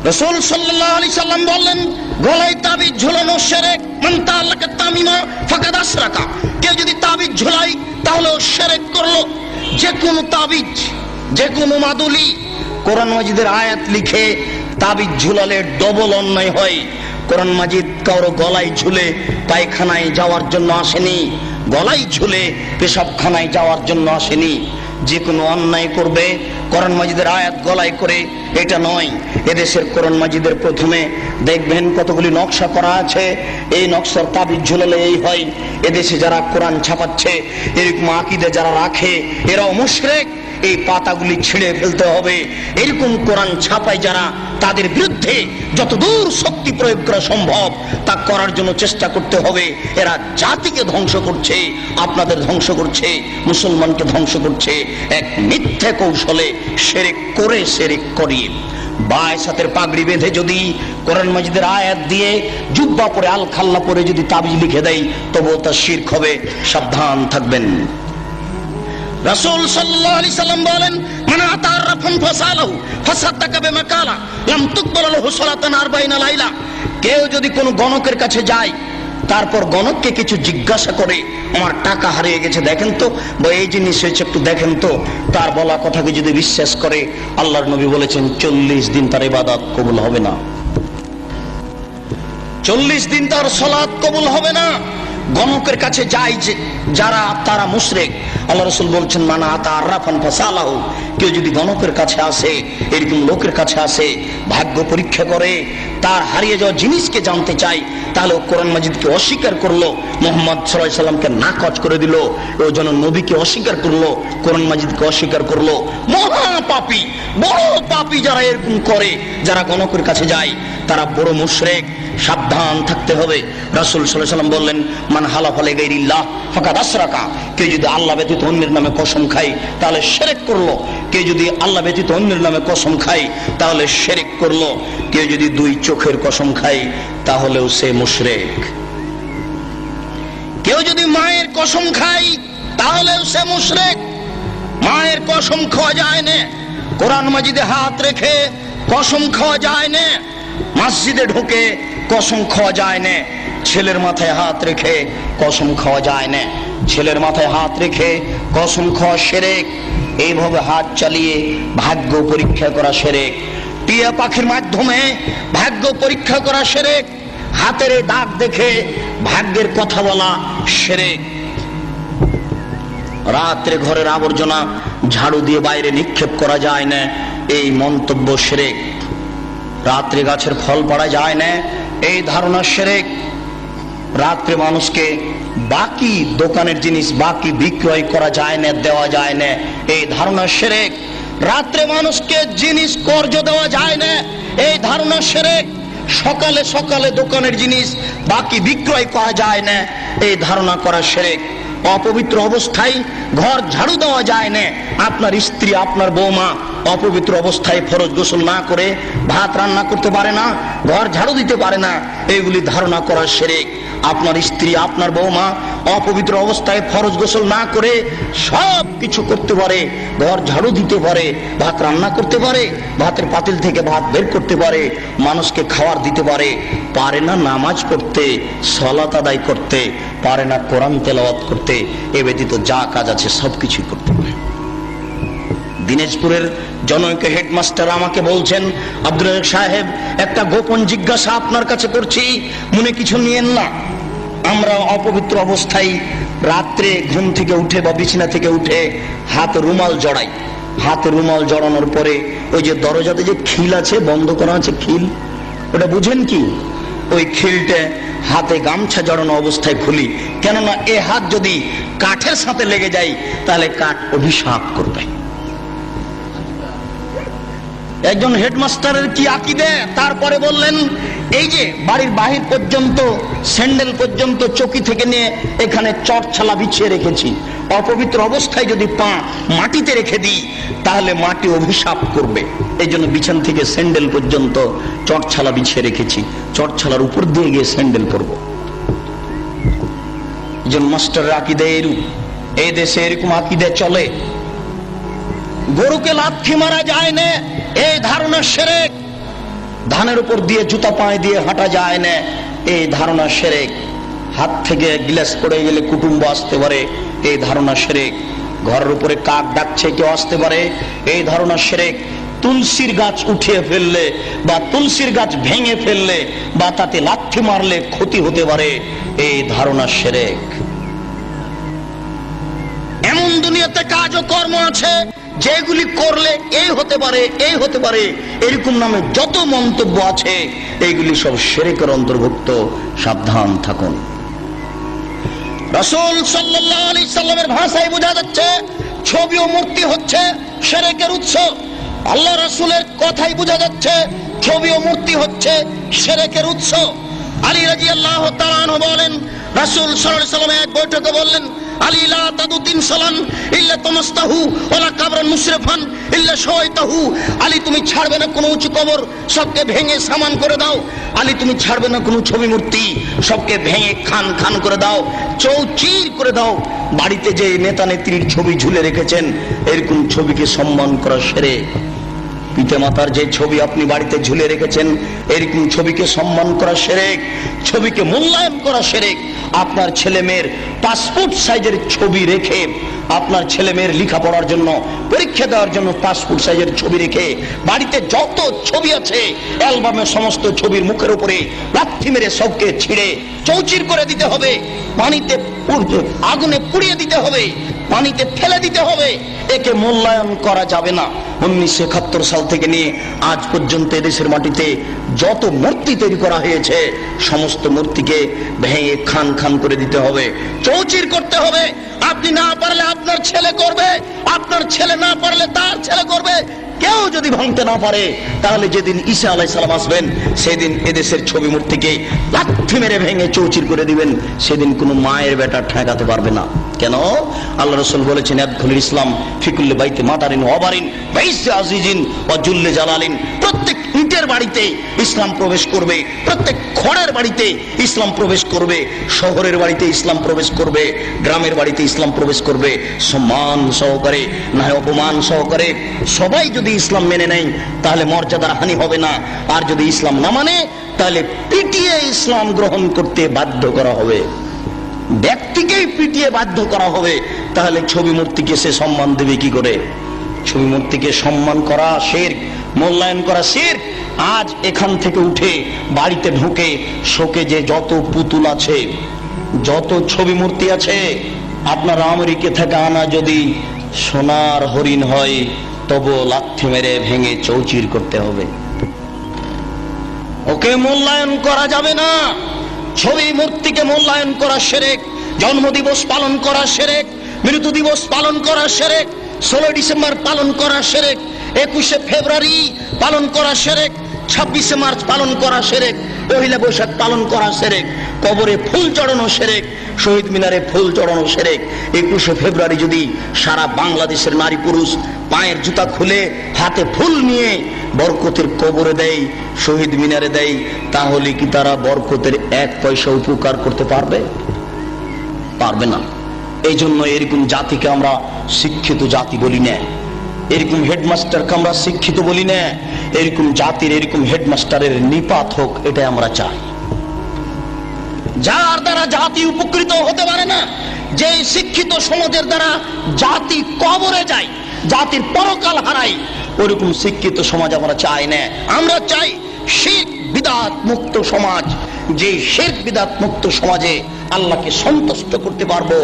রাসূল সাল্লাল্লাহু আলাইহি সাল্লাম বললেন, গলায় তাবিজ ঝুলানো শিরক, মান তাআল্লাকা তামিমা ফাকাদ আশরাকা। কেউ যদি তাবিজ ঝুলায় তাহলে ও শিরক করলো। যে কোনো তাবিজ, যে কোনো মাদুলি, কোরআন মাজিদের আয়াত লিখে তাবিজ ঝুলালে ডবল অন্যায় হয়। কোরআন মাজিদ কারো গলায় ঝুলে পায়খানায় যাওয়ার জন্য আসেনি, গলায় ঝুলে পেশাবখানায় যাওয়ার জন্য আসেনি। যে কোনো অন্যায় করবে কোরআন মাজিদের আয়াত গলায় করে, এটা নয়। এদেশের কোরআন মাজিদের প্রথমে দেখবেন কতগুলি নকশা করা আছে, এই নকশার তাবিজ ঝুলালে এই হয়। এদেশে যারা কোরআন ছাপাচ্ছে, এরকম আকীদা যারা রাখে, এরাও মুশরিক। এই পাতাগুলি ছিঁড়ে ফেলতে হবে। এরকম কোরআন ছাপায় যারা, তাদের বিরুদ্ধে যতদূর শক্তি প্রয়োগ করা সম্ভব তা করার জন্য চেষ্টা করতে হবে। এরা জাতিকে ধ্বংস করছে, আপনাদের ধ্বংস করছে, মুসলমানকে ধ্বংস করছে এক মিথ্যে কৌশলে, শিরক করে শিরক করিয়ে। বায়সাতের পাগড়ি বেঁধে যদি কোরআন মাজিদের আয়াত দিয়ে জুব্বা পরে আল খাল্লা পরে যদি তাবিজ লিখে দেয়, তবুও তা শিরক হবে। সাবধান থাকবেন। রাসূল সাল্লাল্লাহু আলাইহি সাল্লাম বলেন, মান আতা আররাফান ফাসালাহু ফাসাদ্দাকা বিমা কালা লাম তুকবাল লাহু সালাতান 40 লাইলা। কেউ যদি কোনো গণকের কাছে যায়, তারপর গণককে কিছু জিজ্ঞাসা করে, আমার টাকা হারিয়ে গেছে দেখেন তো, বা এই জিনিস হয়েছে একটু দেখেন তো, তার বলা কথাকে যদি বিশ্বাস করে, আল্লাহর নবী বলেছেন 40 দিন তার ইবাদত কবুল হবে না, 40 দিন তার সালাত কবুল হবে না। গণকের কাছে যায় যারা, তারা মুশরিক। আল্লাহ রাসূল বলছেন, মানা আতা আররাফান ফাসালাহু। কেউ যদি গণকের কাছে আসে, এরকম লোকের কাছে আসে, ভাগ্য পরীক্ষা করে, তার হারিয়ে যাওয়া জিনিসকে জানতে চাই, তাহলে ও কোরআন মাজিদকে অস্বীকার করলো, মুহাম্মদ সাল্লাল্লাহু আলাইহি সাল্লামকে নাকচ করে দিল, ও যেন নবীকে অস্বীকার করলো, কোরআন মাজিদকে অস্বীকার করলো। মহা পাপী, বড় পাপী যারা এরকম করে, যারা গণকের কাছে যায়, তারা বড় মুশরিক। সাবধান থাকতে হবে। রাসূল সাল্লাল্লাহু আলাইহি সাল্লাম বললেন, মান হালাফা লিগাইরিল্লাহ ফাকাদ আশরাকা। কেউ যদি আল্লাহ ব্যতীত অন্যের নামে কসম খায় তাহলে শিরক করলো। কেউ যদি আল্লাহ ব্যতীত অন্যের নামে কসম খায় তাহলে শিরক করলো। কেউ যদি দুই চোখের কসম খায় তাহলেও সে মুশরিক। কেউ যদি মায়ের কসম খায় তাহলেও সে মুশরিক। মায়ের কসম খাওয়া যায় না, কোরআন মাজিদে হাত রেখে কসম খাওয়া যায় না, মসজিদে ঢুকে কসম খাওয়া যায় না, ছেলের মাথায় হাত রেখে কসম খাওয়া যায় না, ছেলের মাথায় হাত রেখে কসম খাওয়া শিরক। এইভাবে হাত চালিয়ে ভাগ্য পরীক্ষা করা শিরক। টিয়া পাখির মাধ্যমে ভাগ্য পরীক্ষা করা শিরক। হাতের দাগ দেখে ভাগ্যের কথা বলা শিরক। রাত্রে ঘরের আবর্জনা ঝাড়ু দিয়ে বাইরে নিক্ষেপ করা যায় না, এই মন্তব্য শিরক। রাত্রে গাছের ফল পাড়া যায় না, এই ধারণা শিরক। রাত্রে মানুষকে বাকি দোকানের জিনিস বাকি বিক্রয় করা যায় না, দেওয়া যায় না, এই ধারণা শিরক। রাত্রে মানুষকে জিনিস কর্জ দেওয়া যায় না, এই ধারণা শিরক। সকালে সকালে দোকানের জিনিস বাকি বিক্রয় করা যায় না, এই ধারণা করা শিরক। অপবিত্র অবস্থায় ঘর ঝাড়ু দেওয়া যায় না। আপনার স্ত্রী, আপনার বৌমা অপবিত্র অবস্থায় ফরজ গোসল না করে ভাত রান্না করতে পারে না, ঘর ঝাড়ু দিতে পারে না, এইগুলি ধারণা করা শিরক। আপনার স্ত্রী, আপনার বৌমা অপবিত্র অবস্থায় ফরজ গোসল না করে সব কিছু করতে পারে, ঘর ঝাড়ু দিতে পারে, ভাত রান্না করতে পারে, ভাতের পাতিল থেকে ভাত বের করতে পারে, মানুষকে খাবার দিতে পারে, পারে না নামাজ পড়তে, সালাত আদায় করতে, পারে না কোরআন তেলাওয়াত করতে, এ ব্যতীত যা কাজ আছে সবকিছুই করতে পারে। দিনাজপুরের জনৈক হেডমাস্টার আমাকে বলছেন, আব্দুল রাজ্জাক সাহেব, একটা গোপন জিজ্ঞাসা আপনার কাছে করছি, মনে কিছু নিয়েন না। আমরা অপবিত্র অবস্থায় রাত্রে ঘুম থেকে উঠে বা বিছানা থেকে উঠে হাতে রুমাল জড়াই। হাতে রুমাল জড়ানোর পরে ওই যে দরজাতে যে খিল আছে, বন্ধ করা আছে খিল, ওটা বুঝেন কি? ওই খিলটা হাতে গামছা জড়ানো অবস্থায় খুলি, কেননা এ হাত যদি কাঠের সাথে লেগে যায় তাহলে কাঠ অভিশাপ করবে। একজন হেডমাস্টারের কি আকীদা! তারপরে বললেন, এই যে বাড়ির বাহির পর্যন্ত, স্যান্ডেল পর্যন্ত চকি থেকে নিয়ে এখানে চটছালা বিছিয়ে রেখেছি, অপবিত্র অবস্থায় যদি পা মাটিতে রেখে দিই তাহলে মাটি অভিশাপ করবে, এই জন্য বিছান থেকে স্যান্ডেল পর্যন্ত চটছালা বিছিয়ে রেখেছি, চটছালার উপর দিয়ে গিয়ে স্যান্ডেল পরব। একজন মাস্টারের আকীদা এরূপ। এই দেশে এরকম আকীদা চলে। গরুকে লাথি মারা যায় না, এই ধারণা শিরক। ধানের উপর দিয়ে জুতা পায়ে দিয়ে হাঁটা যায় না, এই ধারণা শিরক। হাত থেকে গ্লাস পড়ে গেলে কুটুম্ব আসতে পারে, এই ধারণা শিরক। ঘরের উপরে কাক ডাকছে কেউ আসতে পারে, এই ধারণা শিরক। তুলসীর গাছ উঠিয়ে ফেললে বা তুলসীর গাছ ভেঙে ফেললে বা তাতে লাথি মারলে ক্ষতি হতে পারে, এই ধারণা শিরক। এমন দুনিয়াতে কাজ ও কর্ম আছে যেগুলি করলে এই হতে পারে, এই হতে পারে, এরকম নামে যত মন্তব্য আছে এইগুলি সব শিরকের অন্তর্ভুক্ত। সাবধান থাকুন। রাসূল সাল্লাল্লাহু আলাইহি সাল্লামের ভাষায় বোঝা যাচ্ছে ছবি ও মূর্তি হচ্ছে শিরকের উৎস। আল্লাহ রাসূলের কথাই বোঝা যাচ্ছে ছবি ও মূর্তি হচ্ছে শিরকের উৎস। আলী রাদিয়াল্লাহু তাআলা আনহু বলেন, রাসূল সাল্লাল্লাহু আলাইহি সাল্লাম এক বৈঠকে বললেন, আলী লা তাদু তিনসালান ইল্লা তামাস্তাহু ওয়ালা কাবরান মুশরিফান ইল্লা শাওয়াইতাহু। আলী তুমি ছাড়বে না কোনো উঁচু কবর, সবকে ভেঙে সামান করে দাও। আলী তুমি ছাড়বে না কোনো ছবি মূর্তি, সবকে ভেঙে খান খান করে দাও, চৌচির করে দাও। বাড়িতে যে নেতা নেত্রীর ছবি ঝুলে রেখেছেন, এরকম ছবিকে সম্মান করা শিরক। পিতামাতার যে ছবি আপনি বাড়িতে ঝুলে রেখেছেন, এরকম ছবিকে সম্মান করা শিরক, ছবিকে মূল্যায়ন করা শিরক। আপনার ছেলে মেয়ের পাসপোর্ট সাইজের ছবি রেখে, আপনার ছেলে মেয়ের লেখাপড়ার জন্য, পরীক্ষা দেওয়ার জন্য পাসপোর্ট সাইজের ছবি রেখে বাড়িতে যত ছবি আছে অ্যালবামের সমস্ত ছবির মুখের উপরে লাথি মেরে সবকে ছিঁড়ে চৌচির করে দিতে হবে, পানিতে আগুনে পুড়িয়ে দিতে হবে, পানিতে ফেলে দিতে হবে। একে মূল্যায়ন করা যাবে না। 1971 সাল থেকে নিয়ে আজ পর্যন্ত এদেশের মাটিতে যত মূর্তি তৈরি করা হয়েছে, সমস্ত মূর্তিকে ভেঙে খান খান করে দিতে হবে, চৌচির করতে হবে। আপনি না পারলে আপনার ছেলে করবে, আপনার ছেলে না পারলে তার ছেলে করবে। কেউ যদি ভাঙতে না পারে, তাহলে যেদিন ঈসা আলাইহিস সালাম আসবেন, সেদিন এদেশের ছবি মূর্তিকে লাথি মেরে ভেঙে চৌচির করে দিবেন। সেদিন কোনো মায়ের বেটা ঠেকাতে পারবে না। কেন? আল্লাহ রাসূল বলেছেন, ইয়াদখুলুল ইসলাম ফি কুল্লি বাইতি মাতারিন ওয়া বারিন ওয়া ইজ্জি আজিজিন ওয়া জুল্লি জালালিন। প্রত্যেক ইটের বাড়িতে ইসলাম প্রবেশ করবে, প্রত্যেক খড়ের বাড়িতে ইসলাম প্রবেশ করবে, শহরের বাড়িতে ইসলাম প্রবেশ করবে, গ্রামের বাড়িতে ইসলাম প্রবেশ করবে। সম্মান সহকারে, না অপমান সহকারে। সবাই যদি ইসলাম মেনে নেয় তাহলে মর্যাদার হানি হবে না, আর যদি ইসলাম না মানে তাহলে পিটিয়ে ইসলাম গ্রহণ করতে বাধ্য করা হবে, ব্যক্তিকেই পিটিয়ে বাধ্য করা হবে। তাহলে ছবি মূর্তিকে সে সম্মান দেবে কি করে? ছবি মূর্তিকে সম্মান করা শিরক, মূল্যায়ন করা শিরক। আজ এখান থেকে উঠে বাড়িতে ঢুকে শোকেজে যত পুতুল আছে, যত ছবি মূর্তি আছে, আপনার আমেরিকা থেকে আনা যদি সোনার হরিণ হয়, তবু লাথি মেরে ভেঙে চৌচির করতে হবে। ওকে মূল্যায়ন করা যাবে না। ছবি মূর্তিকে মূল্যায়ন করা শিরক। জন্মদিবস পালন করা শিরক, মৃত্যু দিবস পালন করা শিরক, 16 ডিসেম্বর পালন করা শিরক, 21শে ফেব্রুয়ারি পালন করা শিরক, 26শে মার্চ পালন করা শিরক, পহেলা বৈশাখ পালন করা শিরক, কবরে ফুল চড়ানো শিরক, শহীদ মিনারে ফুল চড়ানো শিরক। 21শে ফেব্রুয়ারি যদি সারা বাংলাদেশের নারী পুরুষ পায়ের জুতা খুলে হাতে ফুল নিয়ে বরকতের কবরে দেয়, শহীদ মিনারে দেয়, তাহলে কি তারা বরকতের 1 পয়সা উপকার করতে পারবে? পারবে না। এই জন্য এরকম জাতিকে আমরা শিক্ষিত জাতি বলি না, এরকম হেডমাস্টারকে আমরা শিক্ষিত বলি না। এরকম জাতির, এরকম হেডমাস্টারের নিপাত হোক, এটাই আমরা চাই। যার দ্বারা জাতি উপকৃত হতে পারে না, যে শিক্ষিত সমাজের দ্বারা জাতি কবরে যায়, জাতির পরকাল হারায়, ওরকম শিক্ষিত সমাজ আমরা চাই না। আমরা চাই শিরক বিদআত মুক্ত সমাজ। যে শিরক বিদআত মুক্ত সমাজে আল্লাহকে সন্তুষ্ট করতে পারবো।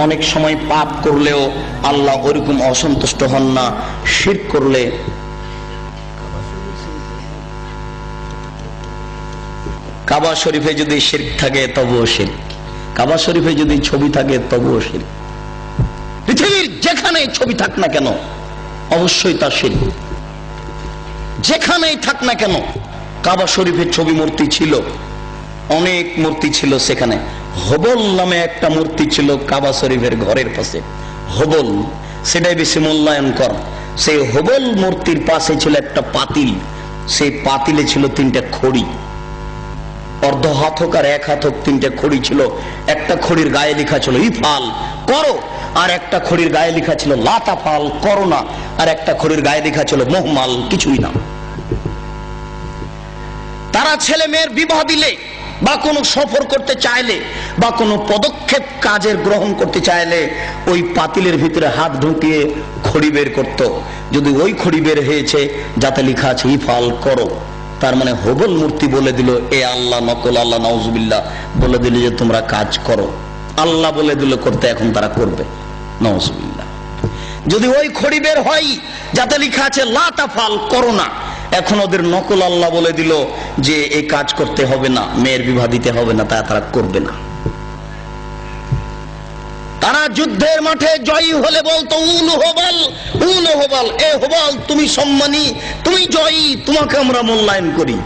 অনেক সময় পাপ করলেও আল্লাহ ওরকম অসন্তুষ্ট হন না। শিরক করলে, কাবা শরীফে যদি শিরক থাকে তবুও শিরক, কাবা শরীফে যদি ছবি থাকে তবুও শিরক। পৃথিবীর যেখানে ছবি থাক না কেন অবশ্যই তা শিরক। যেখানেই থাক না কেন, কাবা শরীফের ছবি মূর্তি ছিল, অনেক মূর্তি ছিল সেখানে। হবল নামে একটা মূর্তি ছিল কাবা শরীফের ঘরের পাশে, হবল, সেটাই বেশি মূল্যায়ন কর। সেই হবল মূর্তির পাশে ছিল একটা পাতিল, সেই পাতিলে ছিল 3টা খড়ি, অর্ধ হাত হোক আর 1 হাত হোক 3টা খড়ি ছিল। একটা খড়ির গায়ে লেখা ছিল ইফাল, করো, আর একটা খড়ির গায়ে লেখা ছিল লাতাফাল, করো না, আর একটা খড়ির গায়ে লেখা ছিল মোহমাল, কিছুই না। তারা ছেলে মেয়ের বিবাহ দিলে বা কোনো সফর করতে চাইলে বা কোনো পদক্ষেপ কাজের গ্রহণ করতে চাইলে ওই পাতিলের ভিতরে হাত ঢুকিয়ে খড়ি বের করত। যদি ওই খড়ি বের হয়েছে যাতে লেখা আছে ইফাল করো, তার মানে হবল মূর্তি বলে দিল এ আল্লাহ নকল আল্লাহ নাউজুবিল্লাহ বলে দিল যে তোমরা কাজ করো। আল্লাহ বলে দিল করতে, এখন তারা করবে নাউজুবিল্লাহ। যদি ওই খড়ি বের হয় যাতে লেখা আছে লা তাফাল করো না, এখন ওদের নকল আল্লাহ বলে দিল যে এই কাজ করতে হবে না, মেয়ের বিবাহ দিতে হবে না, তারা করবে না। তারা যুদ্ধের মাঠে জয়ী হলে বলতো উল হবল উল হবল, এ হবল তুমি সম্মানী, তুমি জয়ী, তোমাকে আমরা মূল্যায়ন করি।